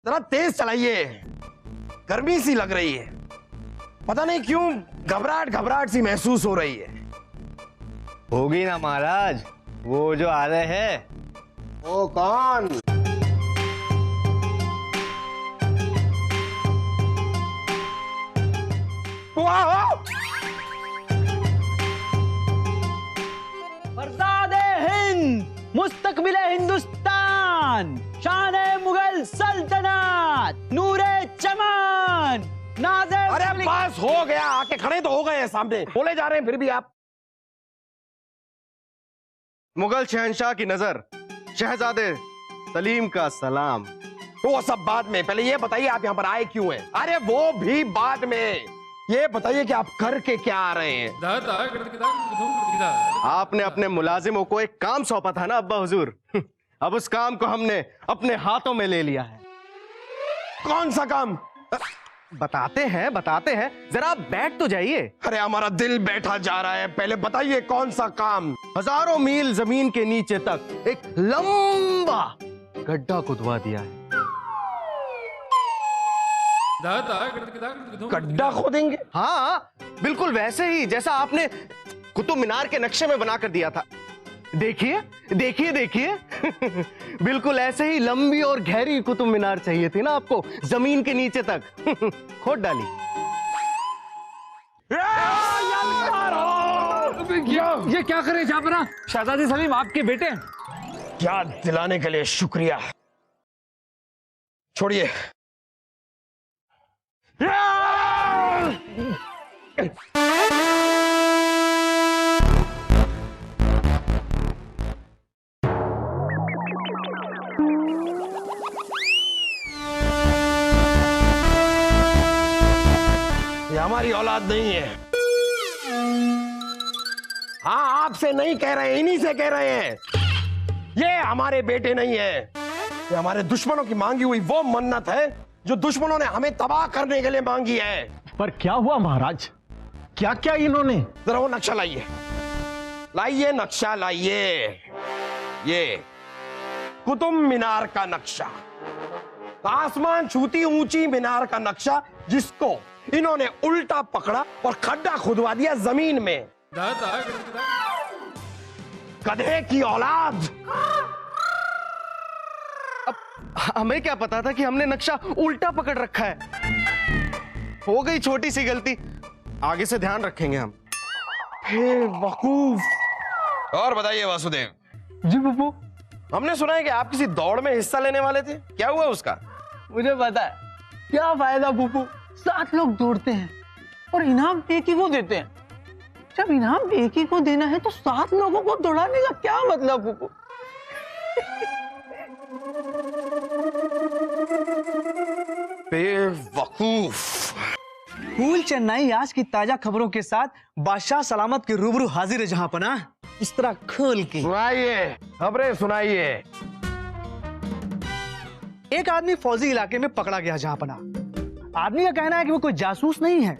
जरा तेज चलाइए, गर्मी सी लग रही है, पता नहीं क्यों घबराहट घबराहट सी महसूस हो रही है। होगी ना महाराज, वो जो आ रहे हैं। वो कौन? फरजादे हिंद, मुस्तकबिले हिंदुस्तान, शाने मुगल सल्तनत, नूरे चमन, नाज़े। अरे बस हो गया, आके खड़े तो हो गए हैं सामने, बोले जा रहे हैं फिर भी आप। मुगल शहंशाह की नजर, शहजादे सलीम का सलाम। वो सब बाद में, पहले ये बताइए आप यहाँ पर आए क्यों हैं? अरे वो भी बाद में, ये बताइए कि आप करके क्या आ रहे हैं? आपने अपने मुलाजिमों को एक काम सौंपा था ना अब्बा हुजूर, अब उस काम को हमने अपने हाथों में ले लिया है। कौन सा काम? बताते हैं, जरा आप बैठ तो जाइए। अरे हमारा दिल बैठा जा रहा है, पहले बताइए कौन सा काम? हजारों मील जमीन के नीचे तक एक लंबा गड्ढा खुदवा दिया है। गड्ढा खोदेंगे? हाँ, बिल्कुल वैसे ही जैसा आपने कुतुब मीनार के नक्शे में बनाकर दिया था। देखिए देखिए देखिए बिल्कुल ऐसे ही लंबी और गहरी कुतुब मीनार चाहिए थी ना आपको, जमीन के नीचे तक खोद डाली। ये क्या करे जापना? शहजादी सलीम आपके बेटे। याद दिलाने के लिए शुक्रिया। छोड़िए। ये हमारी औलाद नहीं है। हाँ, आपसे नहीं कह रहे, इन्हीं से कह रहे हैं। ये हमारे बेटे नहीं है, ये हमारे दुश्मनों की मांगी हुई वो मन्नत है जो दुश्मनों ने हमें तबाह करने के लिए मांगी है। पर क्या हुआ महाराज, क्या क्या इन्होंने? जरा वो नक्शा लाइए, लाइए नक्शा लाइए। ये कुतुब मीनार का नक्शा, आसमान छूती ऊंची मीनार का नक्शा, जिसको इन्होंने उल्टा पकड़ा और खड्डा खुदवा दिया जमीन में। गधे की औलाद। अब हमें क्या पता था कि हमने नक्शा उल्टा पकड़ रखा है। हो गई छोटी सी गलती, आगे से ध्यान रखेंगे हम। हे वकूफ। और बताइए वासुदेव जी पप्पू, हमने सुना है कि आप किसी दौड़ में हिस्सा लेने वाले थे, क्या हुआ उसका? मुझे पता है। क्या फायदा पप्पू, 7 लोग दौड़ते हैं और इनाम एक ही को देते हैं। जब इनाम एक ही को देना है तो 7 लोगों को दौड़ाने का क्या मतलब पप्पू? बेवकूफ। कूल चेन्नई आज की ताजा खबरों के साथ बादशाह सलामत के रूबरू हाजिर है जहां पना, इस तरह खोल के। सुनाइए, खबरें सुनाइए। एक आदमी फौजी इलाके में पकड़ा गया जहां पना। आदमी का कहना है कि वो कोई जासूस नहीं है,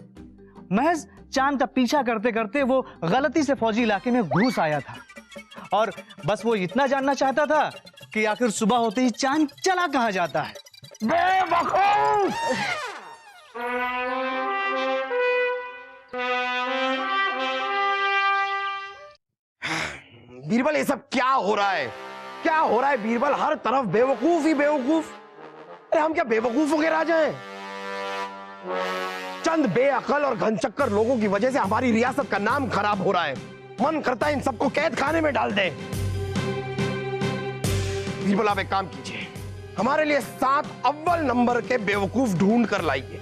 महज चांद का पीछा करते करते वो गलती से फौजी इलाके में घुस आया था और बस वो इतना जानना चाहता था कि आखिर सुबह होते ही चांद चला कहां जाता है। बेवकूफ। बीरबल, ये सब क्या हो रहा है? क्या हो रहा है बीरबल? हर तरफ बेवकूफ ही बेवकूफ। अरे हम क्या बेवकूफों के राजा हैं? चंद बेअकल और घनचक्कर लोगों की वजह से हमारी रियासत का नाम खराब हो रहा है। मन करता है इन सबको कैद खाने में डाल दें। बीरबल, आप एक काम कीजिए, हमारे लिए 7 अव्वल नंबर के बेवकूफ ढूंढ कर लाइए।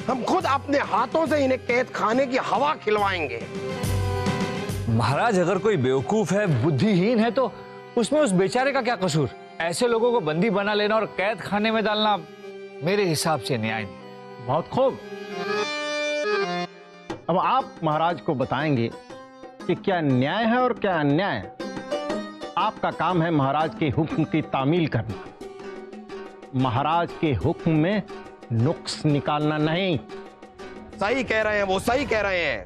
हम खुद अपने हाथों से इन्हें कैद खाने की हवा खिलवाएंगे। महाराज, अगर कोई बेवकूफ है, बुद्धिहीन है, तो उसमें उस बेचारे का क्या कसूर? ऐसे लोगों को बंदी बना लेना और कैद खाने में डालना मेरे हिसाब से न्याय नहीं। बहुत खूब। अब आप महाराज को बताएंगे कि क्या न्याय है और क्या अन्याय है। आपका काम है महाराज के हुक्म की तामील करना, महाराज के हुक्म में नुक्स निकालना नहीं। सही कह रहे हैं, वो सही कह रहे हैं।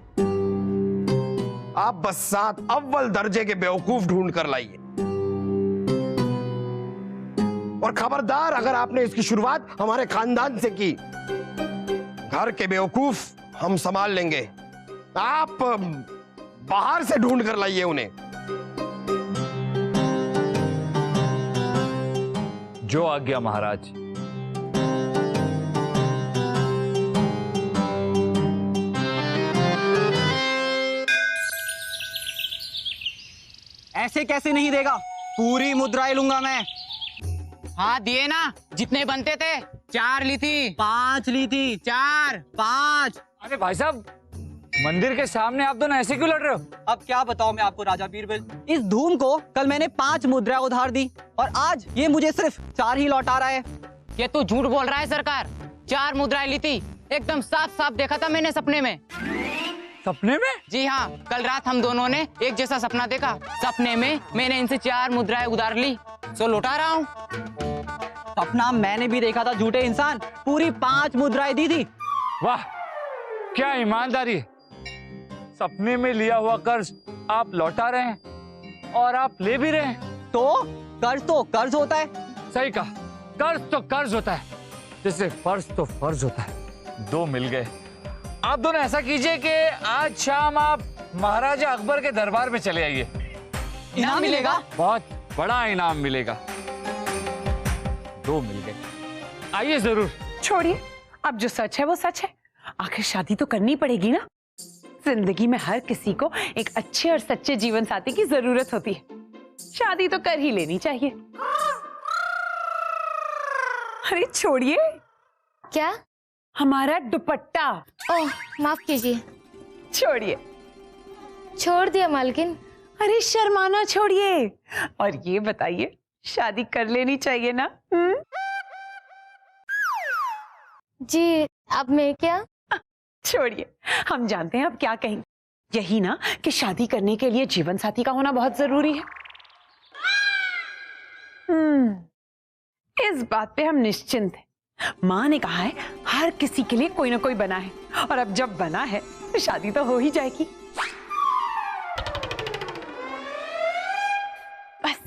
आप बस 7 अव्वल दर्जे के बेवकूफ ढूंढ कर लाइए और और खबरदार अगर आपने इसकी शुरुआत हमारे खानदान से की, घर के बेवकूफ हम संभाल लेंगे। आप बाहर से ढूंढ कर लाइए उन्हें। जो आज्ञा महाराज। ऐसे कैसे नहीं देगा, पूरी मुद्राएं लूंगा मैं। हाँ दिए ना, जितने बनते थे। 4 ली थी, 5 ली थी, 4 5। अरे भाई साहब, मंदिर के सामने आप दोनों ऐसे क्यों लड़ रहे हो? अब क्या बताऊं मैं आपको राजा बीरबल। इस धूम को कल मैंने 5 मुद्रा उधार दी और आज ये मुझे सिर्फ 4 ही लौटा रहा है। ये तू झूठ बोल रहा है सरकार। 4 मुद्राएं ली थी, एकदम साफ साफ देखा था मैंने सपने में। सपने में? जी हाँ, कल रात हम दोनों ने एक जैसा सपना देखा। सपने में मैंने इनसे 4 मुद्राएं उधार ली, सो लौटा रहा हूँ। सपना मैंने भी देखा था झूठे इंसान, पूरी 5 मुद्राएं दी थी। वाह, क्या ईमानदारी है। सपने में लिया हुआ कर्ज आप लौटा रहे हैं और आप ले भी रहे हैं। तो कर्ज होता है। सही कहा, कर्ज तो कर्ज होता है, जैसे फर्ज तो फर्ज होता है। 2 मिल गए। आप दोनों ऐसा कीजिए कि आज शाम आप महाराजा अकबर के दरबार में चले आइए। इनाम मिलेगा? बहुत बड़ा इनाम मिलेगा। 2 मिल गए, आइए जरूर। छोड़िए, अब जो सच है वो सच है। आखिर शादी तो करनी पड़ेगी ना। जिंदगी में हर किसी को एक अच्छे और सच्चे जीवन साथी की जरूरत होती है। शादी तो कर ही लेनी चाहिए। अरे छोड़िए, क्या? हमारा दुपट्टा। ओह माफ कीजिए। छोड़िए। छोड़ दिया मालकिन। अरे शर्माना छोड़िए और ये बताइए, शादी कर लेनी चाहिए ना? जी, अब मैं क्या? छोड़िए, हम जानते हैं अब क्या कहेंगे। यही ना कि शादी करने के लिए जीवन साथी का होना बहुत जरूरी है। इस बात पे हम निश्चिंत हैं। माँ ने कहा है हर किसी के लिए कोई ना कोई बना है, और अब जब बना है तो शादी तो हो ही जाएगी। बस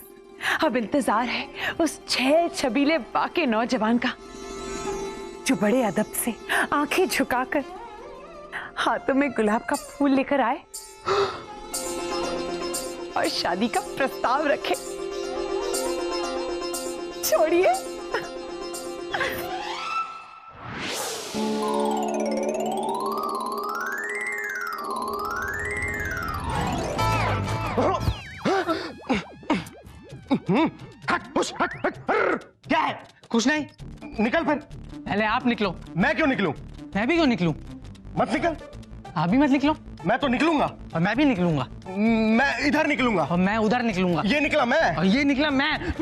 अब इंतजार है उस छैल छबीले बाके नौजवान का, जो बड़े अदब से आंखें झुकाकर हाथों में गुलाब का फूल लेकर आए और शादी का प्रस्ताव रखे। छोड़िए। क्या है? कुछ नहीं। निकल फिर। पहले आप निकलो। मैं क्यों निकलूं? मैं भी क्यों निकलूं? मत निकल। आप भी मत निकलो। मैं तो निकलूंगा। और मैं भी निकलूंगा। मैं इधर निकलूंगा। और मैं उधर निकलूंगा। ये निकला मैं। और ये निकला मैं।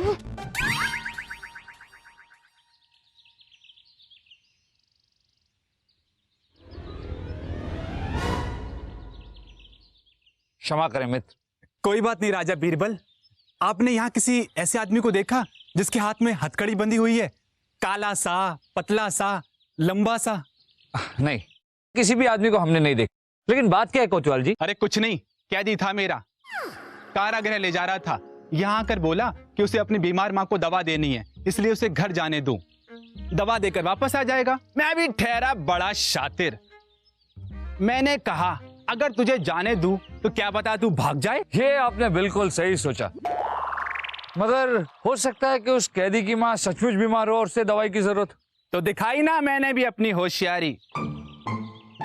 क्षमा करें मित्र। कोई बात नहीं राजा बीरबल। आपने यहाँ किसी ऐसे आदमी को देखा जिसके हाथ में हथकड़ी बंधी हुई है? काला सा, पतला सा, लंबा सा? नहीं, किसी भी आदमी को हमने नहीं देखा। लेकिन बात क्या है कोतवाल जी? अरे कुछ नहीं, कैदी था मेरा, कारागृह ले जा रहा था। यहाँ आकर बोला कि उसे अपनी बीमार माँ को दवा देनी है, इसलिए उसे घर जाने दूं। दवा देकर वापस आ जाएगा। मैं भी ठहरा बड़ा शातिर। मैंने कहा अगर तुझे जाने दूं तो क्या पता तू भाग जाए। ये आपने बिल्कुल सही सोचा, मगर हो सकता है कि उस कैदी की माँ सचमुच बीमार हो और उसे दवाई की जरूरत। तो दिखाई ना मैंने भी अपनी होशियारी।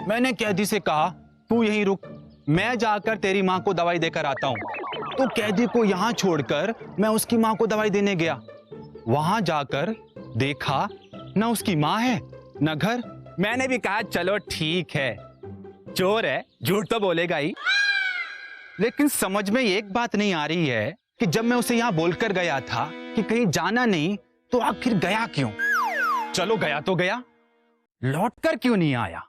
मैंने कैदी से कहा तू यहीं रुक, मैं जाकर तेरी माँ को दवाई देकर आता हूँ। तो कैदी को यहाँ छोड़कर मैं उसकी माँ को दवाई देने गया। वहां जाकर देखा न उसकी माँ है न घर। मैंने भी कहा चलो ठीक है, चोर है, झूठ तो बोलेगा ही। लेकिन समझ में एक बात नहीं आ रही है कि जब मैं उसे यहाँ बोलकर गया था कि कहीं जाना नहीं, तो आखिर गया क्यों? चलो गया तो गया, लौटकर क्यों नहीं आया?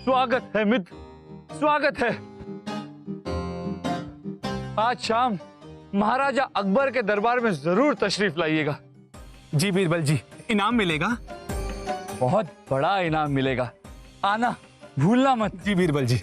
स्वागत है मित्र, स्वागत है। आज शाम महाराजा अकबर के दरबार में जरूर तशरीफ लाइएगा। जी बीरबल जी, इनाम मिलेगा? बहुत बड़ा इनाम मिलेगा, आना भूलना मत। जी बीरबल जी।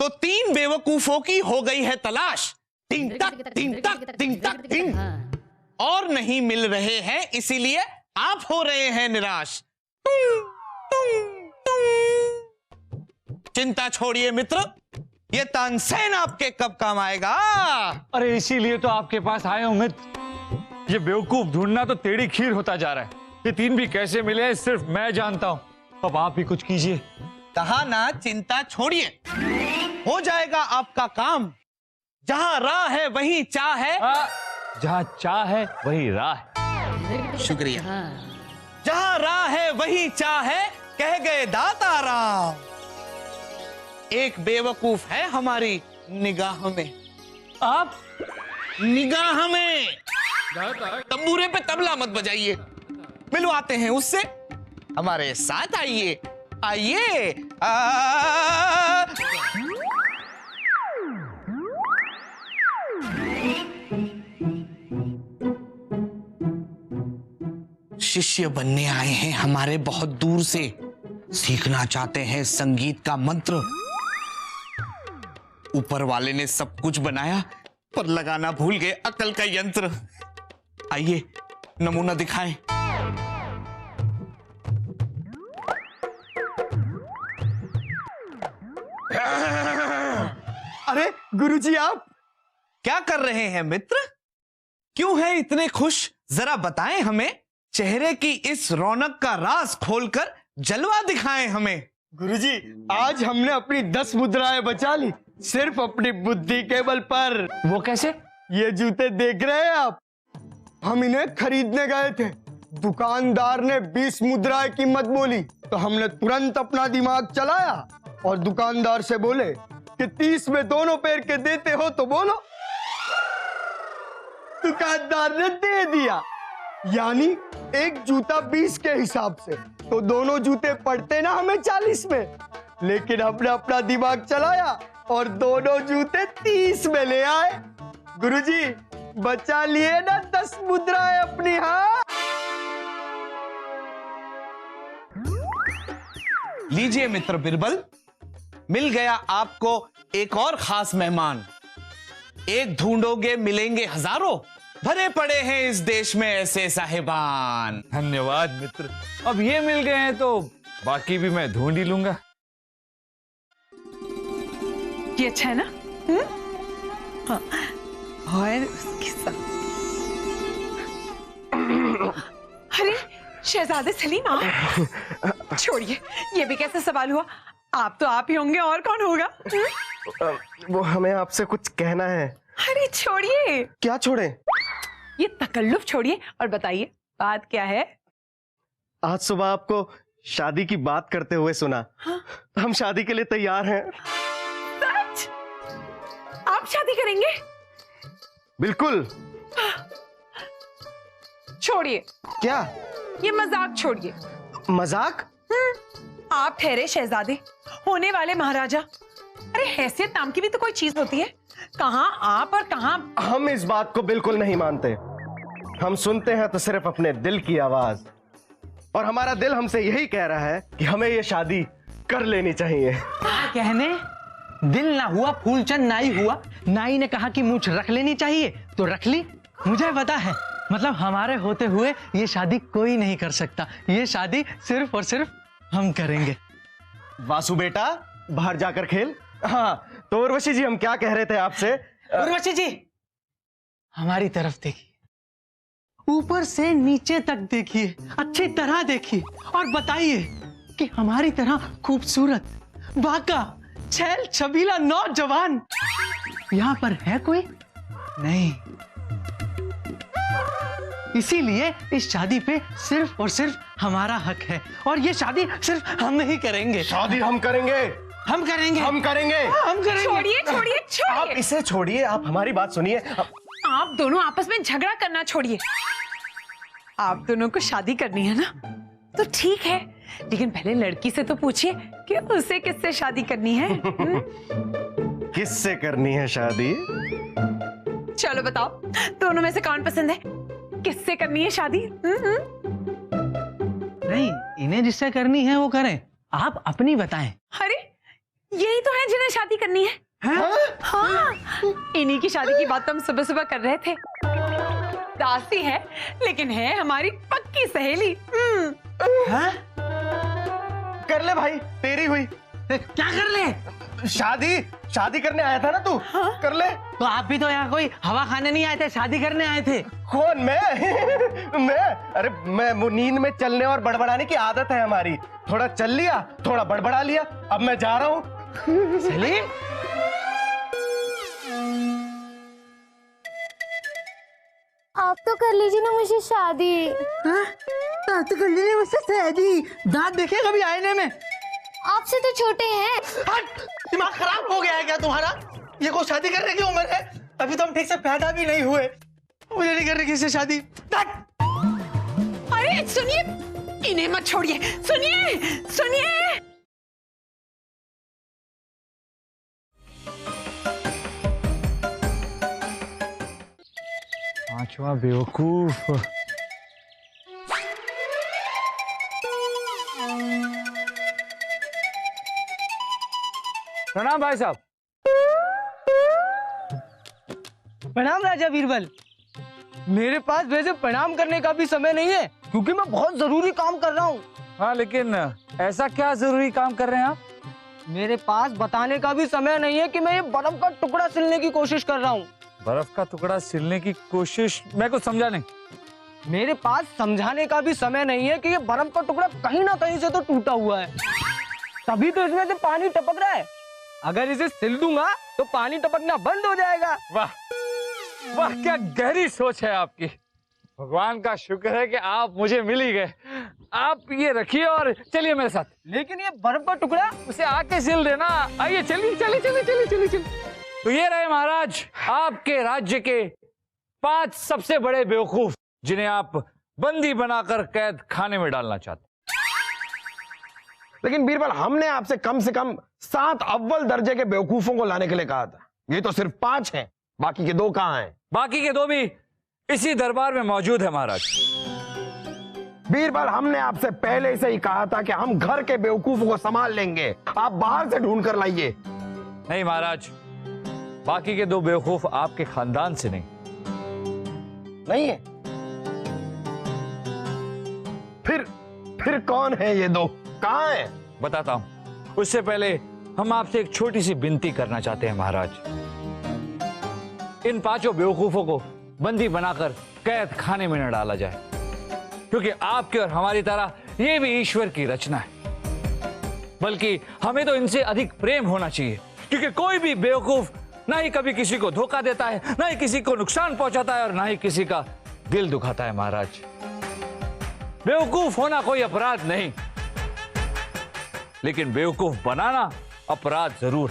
तो 3 बेवकूफों की हो गई है तलाश। टिंग टक टिंग टक टिंग टक टिंग, और नहीं मिल रहे हैं, इसीलिए आप हो रहे हैं निराश। चिंता छोड़िए मित्र, ये तानसेन आपके कब काम आएगा। अरे इसीलिए तो आपके पास आए हूं मित्र। ये बेवकूफ ढूंढना तो टेढ़ी खीर होता जा रहा है। ये 3 भी कैसे मिले हैं सिर्फ मैं जानता हूं। अब आप ही कुछ कीजिए। कहा ना, चिंता छोड़िए, हो जाएगा आपका काम। जहां राह है वहीं चाह है। जहां चाह है वही राह है। शुक्रिया। जहां राह है वहीं चाह है, कह गए दाता राम। एक बेवकूफ है हमारी निगाह में। आप निगाह में। तंबूरे पे तबला मत बजाइए, मिलवाते हैं उससे। हमारे साथ आइए, आइए। शिष्य बनने आए हैं हमारे बहुत दूर से, सीखना चाहते हैं संगीत का मंत्र। ऊपर वाले ने सब कुछ बनाया पर लगाना भूल गए अकल का यंत्र। आइए नमूना दिखाएं। अरे गुरुजी, आप क्या कर रहे हैं मित्र? क्यों हैं इतने खुश, जरा बताएं हमें। चेहरे की इस रौनक का राज खोलकर जलवा दिखाएं हमें। गुरुजी, आज हमने अपनी 10 मुद्राएं बचा ली, सिर्फ अपनी बुद्धि के बल पर। वो कैसे? ये जूते देख रहे हैं आप, हम इन्हें खरीदने गए थे। दुकानदार ने 20 मुद्राएं कीमत बोली तो हमने तुरंत अपना दिमाग चलाया और दुकानदार से बोले कि 30 में दोनों पैर के देते हो तो बोलो। दुकानदार ने दे दिया, यानी एक जूता 20 के हिसाब से, तो दोनों जूते पड़ते ना हमें 40 में। लेकिन हमने अपना दिमाग चलाया और दोनों जूते 30 में ले आए। गुरुजी, बचा लिए ना 10 मुद्राएं अपनी। हाँ, लीजिए मित्र बिरबल, मिल गया आपको एक और खास मेहमान। एक ढूंढोगे मिलेंगे हजारों, भरे पड़े हैं इस देश में ऐसे साहिबान। धन्यवाद मित्र, अब ये मिल गए हैं तो बाकी भी मैं ढूंढ ही लूंगा। ये अच्छा है ना? हाँ। और उसके साथ अरे शहजादे सलीम, आप छोड़िए, ये भी कैसे सवाल हुआ? आप तो आप ही होंगे, और कौन होगा? वो हमें आपसे कुछ कहना है। अरे छोड़िए। क्या छोड़े? ये तकल्लुफ छोड़िए और बताइए बात क्या है? आज सुबह आपको शादी की बात करते हुए सुना। हाँ? हम शादी के लिए तैयार हैं। सच? आप शादी करेंगे? बिल्कुल। छोड़िए। क्या? ये मजाक छोड़िए। मजाक? आप ठहरे शहजादे, होने वाले महाराजा। अरे हैसियत नाम की भी तो कोई चीज होती है। कहाँ आप और कहाँ हम इस बात को बिल्कुल नहीं मानते। हम सुनते हैं तो सिर्फ अपने दिल की आवाज, और हमारा दिल हमसे यही कह रहा है कि हमें ये शादी कर लेनी चाहिए। कहने दिल ना हुआ फूलचंद नाई हुआ। नाई ने कहा कि मूंछ रख लेनी चाहिए तो रख ली। मुझे पता है, मतलब हमारे होते हुए ये शादी कोई नहीं कर सकता। ये शादी सिर्फ और सिर्फ हम करेंगे। वासु बेटा, बाहर जाकर खेल। हाँ, तो उर्वशी जी, हम क्या कह रहे थे आपसे? उर्वशी जी, हमारी तरफ देखिए, ऊपर से नीचे तक देखिए, अच्छी तरह देखिए और बताइए कि हमारी तरह खूबसूरत, बाका, छैल छबीला नौजवान यहाँ पर है कोई? नहीं। इसीलिए इस शादी पे सिर्फ और सिर्फ हमारा हक है, और ये शादी सिर्फ हम ही करेंगे। शादी हम करेंगे, हम करेंगे, हम करेंगे, हम करेंगे। छोड़िए छोड़िए आप छोड़िए। इसे छोड़िए, आप हमारी बात सुनिए। आप दोनों आपस में झगड़ा करना छोड़िए। आप दोनों को शादी करनी है ना, तो ठीक है, लेकिन पहले लड़की से तो पूछिए कि उसे किससे शादी करनी है। किससे करनी है शादी? चलो बताओ, दोनों में से कौन पसंद है? किससे करनी है शादी? नहीं, इन्हें जिससे करनी है वो करें, आप अपनी बताएं। अरे यही तो है जिन्हें शादी करनी है। हाँ, इन्हीं की शादी की बात तो हम सुबह सुबह कर रहे थे। दासी है लेकिन है हमारी पक्की सहेली। कर ले भाई, तेरी हुई। क्या कर ले? शादी करने आया था ना तू। कर ले। तो आप भी तो यहाँ कोई हवा खाने नहीं आए थे, शादी करने आए थे। कौन? मैं अरे मैं वो नींद में चलने और बड़बड़ाने की आदत है हमारी। थोड़ा चल लिया, थोड़ा बड़बड़ा लिया, अब मैं जा रहा हूँ। सलीम, आप तो कर लीजिए ना मुझे शादी। आप तो कर लीजिए मुझसे शादी। दांत देखे कभी आईने में? आपसे तो छोटे हैं। हट! दिमाग खराब हो गया है क्या तुम्हारा? ये कोई शादी करने की उम्र है? अभी तो हम ठीक से पैदा भी नहीं हुए। मुझे नहीं करने किसी से शादी। अरे सुनिए, इन्हें मत छोड़िए। सुनिए सुनिए। पांचवा बेवकूफ। प्रणाम भाई साहब। प्रणाम राजा बीरबल। मेरे पास वैसे प्रणाम करने का भी समय नहीं है, क्योंकि मैं बहुत जरूरी काम कर रहा हूँ। हाँ, लेकिन ऐसा क्या जरूरी काम कर रहे हैं आप? मेरे पास बताने का भी समय नहीं है कि मैं ये बर्फ का टुकड़ा सिलने की कोशिश कर रहा हूँ। बर्फ का टुकड़ा सिलने की कोशिश? मैं कुछ समझा नहीं। मेरे पास समझाने का भी समय नहीं है कि ये बर्फ का टुकड़ा कहीं ना कहीं से तो टूटा हुआ है, तभी तो इसमें से पानी टपक रहा है। अगर इसे सिल दूंगा तो पानी टपकना बंद हो जाएगा। वाह वाह, क्या गहरी सोच है आपकी। भगवान का शुक्र है कि आप मुझे मिल ही गए। आप ये रखिए और चलिए मेरे साथ। लेकिन ये बर्फ का टुकड़ा उसे आके सिल देना। आइए, चलिए चलिए चलिए चलिए चलिए चलिए। तो ये रहे महाराज आपके राज्य के 5 सबसे बड़े बेवकूफ, जिन्हें आप बंदी बनाकर कैद खाने में डालना चाहते। लेकिन बीरबल, हमने आपसे कम से कम 7 अव्वल दर्जे के बेवकूफों को लाने के लिए कहा था। ये तो सिर्फ 5 हैं, बाकी के 2 कहां हैं? बाकी के 2 भी इसी दरबार में मौजूद है महाराज। बीरबल, हमने आपसे पहले से ही कहा था कि हम घर के बेवकूफों को संभाल लेंगे, आप बाहर से ढूंढ कर लाइए। नहीं महाराज, बाकी के 2 बेवकूफ आपके खानदान से नहीं है। फिर कौन है ये 2? कहां है? बताता हूं। उससे पहले हम आपसे एक छोटी सी विनती करना चाहते हैं महाराज। इन 5 बेवकूफों को बंदी बनाकर कैद खाने में न डाला जाए, क्योंकि आपके और हमारी तरह ये भी ईश्वर की रचना है। बल्कि हमें तो इनसे अधिक प्रेम होना चाहिए, क्योंकि कोई भी बेवकूफ ना ही कभी किसी को धोखा देता है, ना ही किसी को नुकसान पहुंचाता है, और ना ही किसी का दिल दुखाता है महाराज। बेवकूफ होना कोई अपराध नहीं, लेकिन बेवकूफ बनाना अपराध जरूर।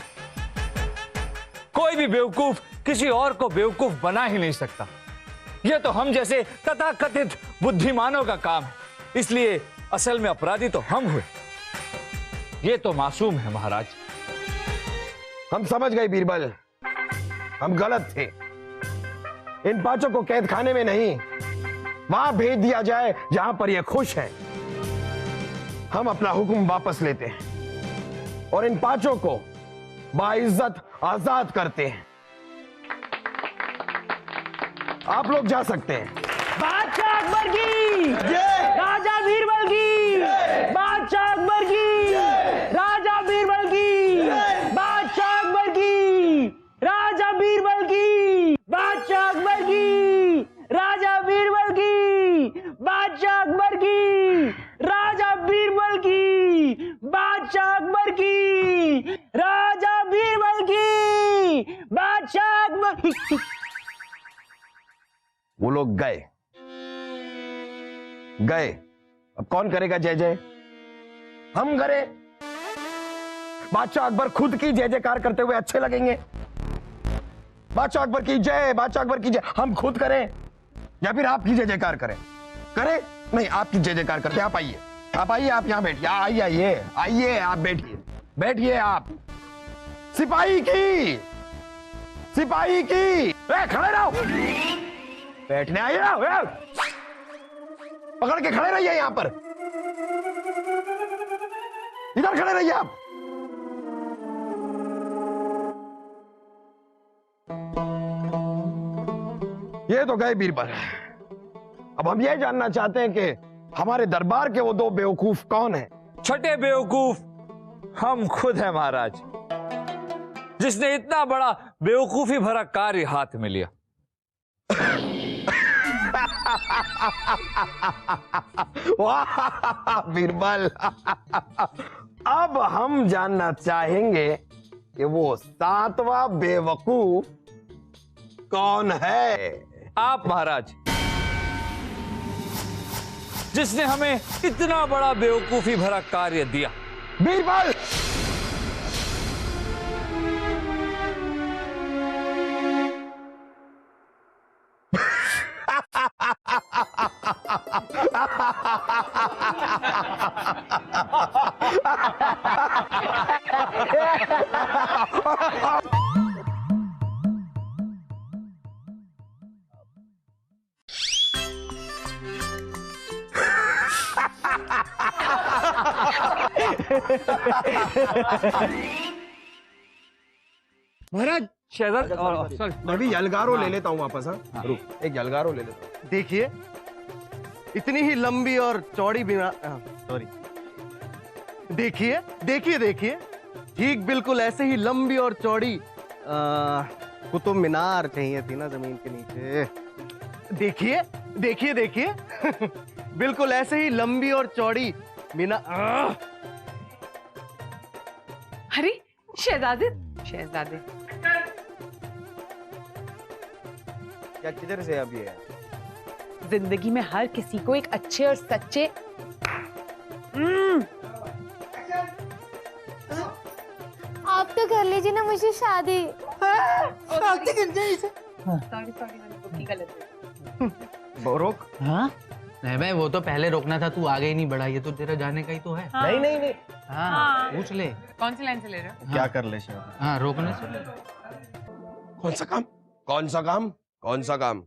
कोई भी बेवकूफ किसी और को बेवकूफ बना ही नहीं सकता। यह तो हम जैसे तथाकथित बुद्धिमानों का काम है, इसलिए असल में अपराधी तो हम हुए। ये तो मासूम है महाराज। हम समझ गए बीरबल, हम गलत थे। इन 5 को कैद खाने में नहीं, वहां भेज दिया जाए जहां पर ये खुश है। हम अपना हुक्म वापस लेते हैं और इन 5 को बाइज्जत आजाद करते हैं। आप लोग जा सकते हैं। बादशाह अकबर की जय, राजा बीरबल की जय, बादशाह अकबर की जय, राजा बीरबल की जय, बादशाह अकबर की, राजा बीरबल की, बादशाह अकबर की, राजा बीरबल की, बादशाह अकबर की, राजा बीरबल की, बादशाह अकबर की, राजा बीरबल की, बादशाह अकबर। वो लोग गए। अब कौन करेगा जय जय? हम करें। बादशाह अकबर खुद की जय जयकार करते हुए अच्छे लगेंगे। बादशाह अकबर की जय, बादशाह अकबर की जय हम खुद करें, या फिर आपकी जय जयकार करें? नहीं, आपकी जय जयकार करते। आप आइए, आप यहां बैठिए। आइए, आप बैठिए आप। सिपाही की खड़े रहो। बैठने आइए ना, पकड़ के खड़े रहिए यहां पर। इधर खड़े रहिए आप। ये तो गए बीरबल। अब हम ये जानना चाहते हैं कि हमारे दरबार के वो दो बेवकूफ कौन हैं? छठे बेवकूफ हम खुद हैं महाराज, जिसने इतना बड़ा बेवकूफी भरा कार्य हाथ में लिया। वाह बीरबल, अब हम जानना चाहेंगे कि वो सातवां बेवकूफ कौन है? आप महाराज, जिसने हमें इतना बड़ा बेवकूफी भरा कार्य दिया। बीरबल, महाराज शहजाद, मैं भी यलगारो ले लेता हूँ वापस। हाँ रुक, एक यलगारो ले लेता हूँ। देखिए, इतनी ही लंबी और चौड़ी बिना, सॉरी, देखिए देखिए देखिए, ठीक बिल्कुल ऐसे ही लंबी और चौड़ी कुतुब मीनार चाहिए थी ना जमीन के नीचे। देखिए देखिए देखिए, बिल्कुल ऐसे ही लंबी और चौड़ी मीनार। अरे शहजादे, शहजादे, क्या किधर से अब ये? जिंदगी में हर किसी को एक अच्छे और सच्चे आप तो कर लीजिए ना मुझसे शादी। रोक। हाँ नहीं भाई, वो तो पहले रोकना था, तू आगे ही नहीं बढ़ा, ये तो तेरा जाने का ही तो है। नहीं नहीं नहीं, हाँ पूछ ले। कौन सी लाइन से ले रहे हो? क्या कर ले शायद? हाँ रोकने से। कौन सा काम? कौन सा काम? कौन सा काम?